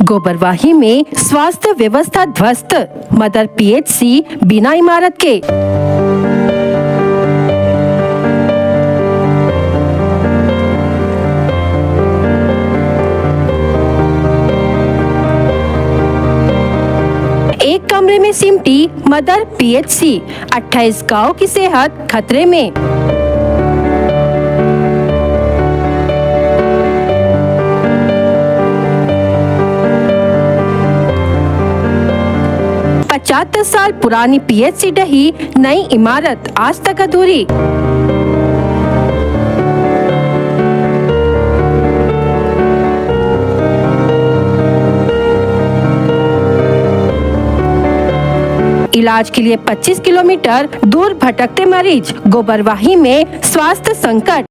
गोबरवाही में स्वास्थ्य व्यवस्था ध्वस्त, मदर पीएचसी बिना इमारत के। एक कमरे में सिमटी मदर पीएचसी, 28 गांव की सेहत खतरे में। पचहत्तर साल पुरानी पीएचसी ढही, नई इमारत आज तक अधूरी। इलाज के लिए 25 किलोमीटर दूर भटकते मरीज, गोबरवाही में स्वास्थ्य संकट।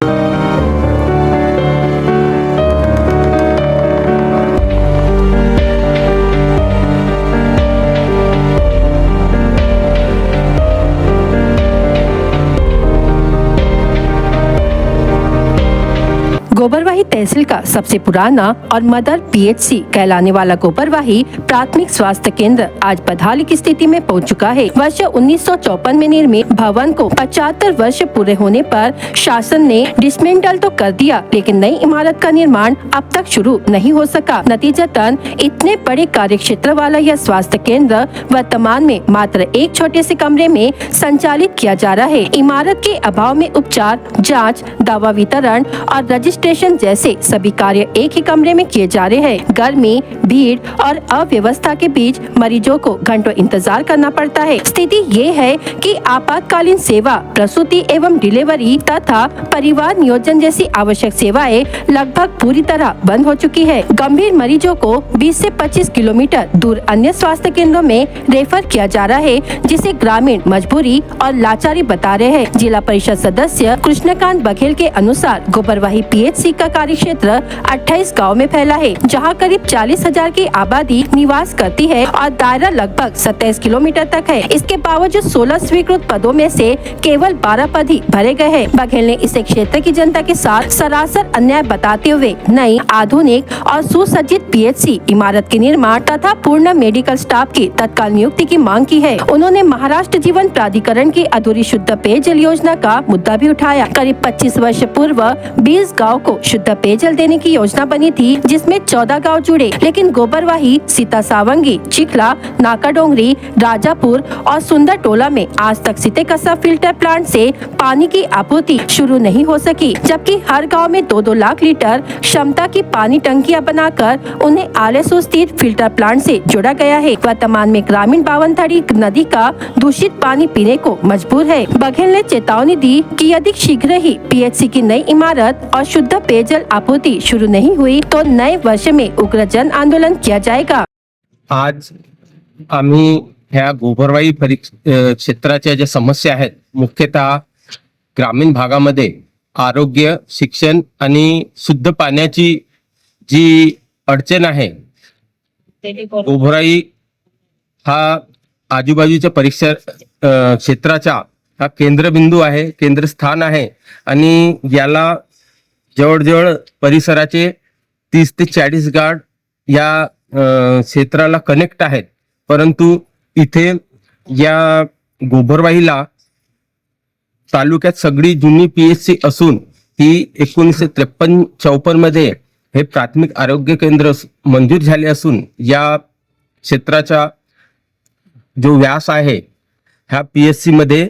गोबरवाही तहसील का सबसे पुराना और मदर पीएचसी कहलाने वाला गोबरवाही प्राथमिक स्वास्थ्य केंद्र आज बदहाली की स्थिति में पहुंच चुका है। वर्ष 1954 में निर्मित भवन को 75 वर्ष पूरे होने पर शासन ने डिसमेंटल तो कर दिया, लेकिन नई इमारत का निर्माण अब तक शुरू नहीं हो सका। नतीजतन इतने बड़े कार्य क्षेत्र वाला यह स्वास्थ्य केंद्र वर्तमान में मात्र एक छोटे से कमरे में संचालित किया जा रहा है। इमारत के अभाव में उपचार, जाँच, दवा वितरण और रजिस्ट्रेशन जैसे सभी कार्य एक ही कमरे में किए जा रहे हैं। गर्मी, भीड़ और अव्यवस्था के बीच मरीजों को घंटों इंतजार करना पड़ता है। स्थिति ये है कि आपातकालीन सेवा, प्रसूति एवं डिलीवरी तथा परिवार नियोजन जैसी आवश्यक सेवाएं लगभग पूरी तरह बंद हो चुकी है। गंभीर मरीजों को 20 से 25 किलोमीटर दूर अन्य स्वास्थ्य केंद्रों में रेफर किया जा रहा है, जिसे ग्रामीण मजबूरी और लाचारी बता रहे हैं। जिला परिषद सदस्य कृष्णकांत बघेल के अनुसार गोबरवाही पीएचसी का कार्य क्षेत्र 28 गाँव में फैला है, जहां करीब 40,000 की आबादी निवास करती है और दायरा लगभग 27 किलोमीटर तक है। इसके बावजूद 16 स्वीकृत पदों में से केवल 12 पद ही भरे गए हैं। बघेल ने इसे क्षेत्र की जनता के साथ सरासर अन्याय बताते हुए नई, आधुनिक और सुसज्जित पीएचसी इमारत के निर्माण तथा पूर्ण मेडिकल स्टाफ की तत्काल नियुक्ति की मांग की है। उन्होंने महाराष्ट्र जीवन प्राधिकरण की अधूरी शुद्ध पेयजल योजना का मुद्दा भी उठाया। करीब 25 वर्ष पूर्व 20 गाँव को शुद्ध पेयजल देने की योजना बनी थी, जिसमें 14 गांव जुड़े, लेकिन गोबरवाही, सीता सावंगी, चिखला, नाकाडोंगरी, राजापुर और सुंदर टोला में आज तक सीतेकसा फिल्टर प्लांट से पानी की आपूर्ति शुरू नहीं हो सकी, जबकि हर गांव में 2-2 लाख लीटर क्षमता की पानी टंकियां बनाकर उन्हें आलेसू स्थित फिल्टर प्लांट से जोड़ा गया है। वर्तमान में ग्रामीण बावनथड़ी नदी का दूषित पानी पीने को मजबूर है। बघेल ने चेतावनी दी कि यदि शीघ्र ही पीएचसी की नई इमारत और शुद्ध पेयजल आपूर्ति शुरू नहीं हुई तो नए वर्ष में उग्र जन आंदोलन किया जाएगा। आज आम्ही ह्या गोबरवाही क्षेत्राच्या ज्या समस्या आहेत, मुख्यतः ग्रामीण भागामध्ये आरोग्य, शिक्षण आणि शुद्ध पाण्याची जी अडचण आहे, गोबरवाही हा आजूबाजूच्या परिसर क्षेत्राचा हा केंद्रबिंदू आहे, केंद्रस्थान आहे आणि याला जवळजवळ परिसराचे 30 ते 40 गाव या क्षेत्राला कनेक्ट आहेत। परंतु इथे या गोबरवाहीला तालुक्यात सगळी जुनी पीएचसी असून ती 1953-54 मध्ये हे प्राथमिक आरोग्य केंद्र मंजूर झाले असून या क्षेत्राचा जो व्यास आहे ह्या पीएचसी मध्ये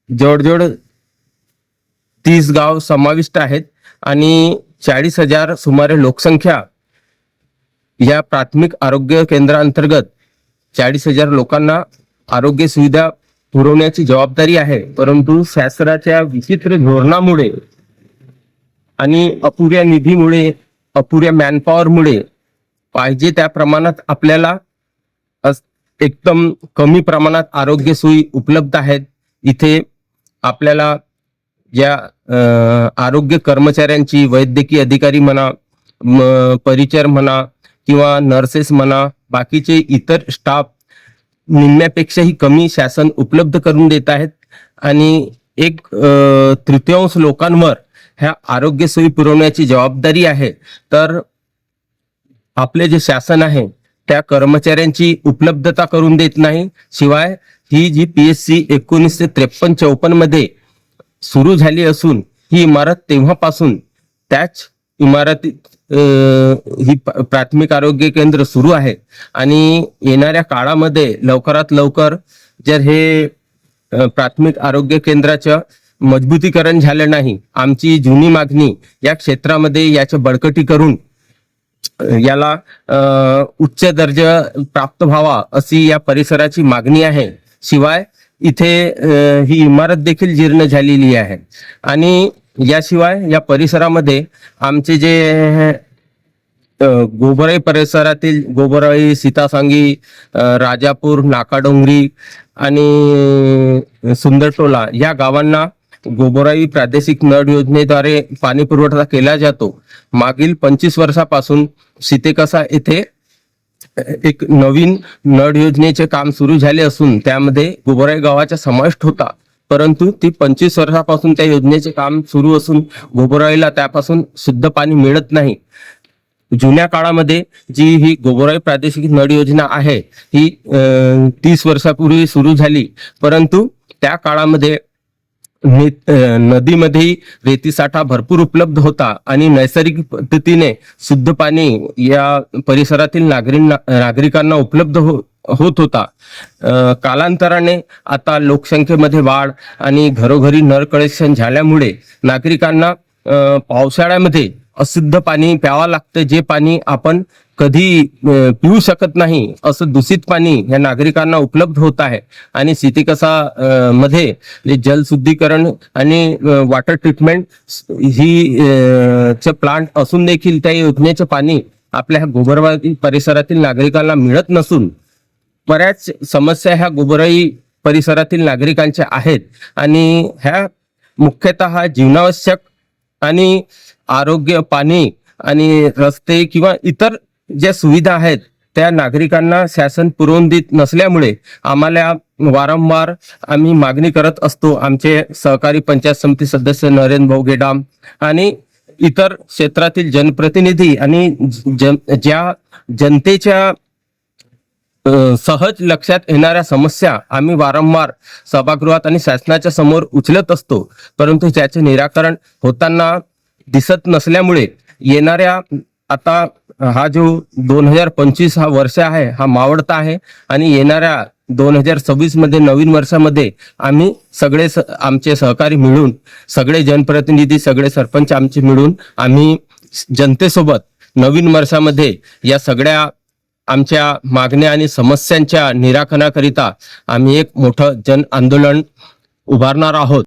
जवळजवळ 30 गाव समाविष्ट आहेत आणि 40,000 सुमारे लोकसंख्या या प्राथमिक आरोग्य केंद्रांतर्गत 40,000 लोकांना आरोग्य सुविधा पुरवण्याची जबाबदारी आहे। परंतु शासनाच्या विचित्र धोरणामुळे आणि अपुऱ्या निधीमुळे, अपुऱ्या मॅनपॉवरमुळे पाहिजे त्या प्रमाणात आपल्याला एकदम कमी प्रमाणात आरोग्य सोयी उपलब्ध आहेत। इथे आपल्याला या आरोग्य कर्मचाऱ्यांची, वैद्यकीय अधिकारी म्हणा, परिचर म्हणा किंवा नर्सेस म्हणा, बाकीचे इतर स्टाफ निम्म्यापेक्षाही कमी शासन उपलब्ध करून देत आहेत आणि 1/3 लोकांवर ह्या आरोग्य सोयी पुरवण्याची जबाबदारी आहे। तर आपले जे शासन आहे त्या कर्मचाऱ्यांची उपलब्धता करून देत नाही. शिवाय ही जी PHC 1953-54 मध्ये सुरू झाली असून ही इमारत तेव्हापासून त्याच इमारतीत ही प्राथमिक आरोग्य केंद्र सुरू आहे आणि येणाऱ्या काळामध्ये लवकरात लवकर जर हे प्राथमिक आरोग्य केंद्राचं मजबूतीकरण झालं नाही, आमची जुनी मागणी या क्षेत्रामध्ये याचे बळकटी करून याला उच्च दर्जा प्राप्त व्हावा अशी या परिसराची मागणी आहे. शिवाय इथे ही इमारत देखील जीर्ण झालेली आहे आणि याशिवाय या परिसरामध्ये आमचे जे गोबराई परिसरातील गोबराई, सीतासांगी, राजापूर, नाकाडोंगरी आणि सुंदरटोला या गावांना गोबराई प्रादेशिक नळ योजनेद्वारे पाणी पुरवठा केला जातो. मागील 25 वर्षापासून सीतेकसा येथे एक नवीन नळ योजनेचे काम सुरू झाले असून त्यामध्ये गोबराई गावाचा समावेश होता, परंतु ती 25 वर्षापासून त्या योजनेचे काम सुरू असून गोबराईला त्यापासून शुद्ध पाणी मिळत नाही. जुन्या काळामध्ये जी ही गोबराई प्रादेशिक नळ योजना आहे ही 30 वर्षापूर्वी सुरू झाली, परंतु त्या काळामध्ये नदीमध्ये रेतीसाठा भरपूर उपलब्ध होता आणि नैसर्गिक पद्धतीने शुद्ध पाणी या परिसरातील नागरिकांना उपलब्ध होत होता. कालांतराने आता लोकसंख्येमध्ये वाढ आणि घरोघरी नळ कनेक्शन झाल्यामुळे नागरिकांना पावसाळ्यामध्ये अशुद्ध पाणी प्यावं लागतं. जे पाणी आपण कधी पिऊ शकत नाही असं दूषित पाणी या नागरिकांना उपलब्ध होत आहे आणि सीतेकसा मध्ये जलशुद्धीकरण आणि वॉटर ट्रीटमेंट ही चे प्लांट असून देखील त्या योजनेचं पाणी आपल्या गोबराई परिसरातील नागरिकांना मिळत नसून बऱ्याच समस्या ह्या गोबराई परिसरातील नागरिकांच्या आहेत आणि ह्या मुख्यतः जीवनावश्यक आणि आरोग्य, पाणी आणि रस्ते किंवा इतर ज्या सुविधा आहेत त्या नागरिकांना शासन पुरवून देत नसल्यामुळे आम्हाला वारंवार आम्ही मागणी करत असतो. आमचे सहकारी पंचायत समिती सदस्य नरेंद्र भाऊ गेडाम आणि इतर क्षेत्रातील जनप्रतिनिधी आणि ज्या जनतेच्या सहज लक्षात येणाऱ्या समस्या आम्ही वारंवार सभागृहात आणि शासनाच्या समोर उचलत असतो, परंतु त्याचे निराकरण होताना दिसत नसल्यामुळे येणाऱ्या आता हा जो 2025 हा वर्ष आहे हा मावळता आहे आणि येणाऱ्या 2026 मध्ये नवीन वर्षामध्ये आम्ही सगळे आमचे सहकारी मिळून, सगळे जनप्रतिनिधी, सगळे सरपंच आमचे मिळून आम्ही जनतेसोबत नवीन वर्षामध्ये या सगळ्या आमच्या मागण्या आणि समस्यांच्या निराकरणाकरिता आम्ही एक मोठं जन आंदोलन उभारणार आहोत.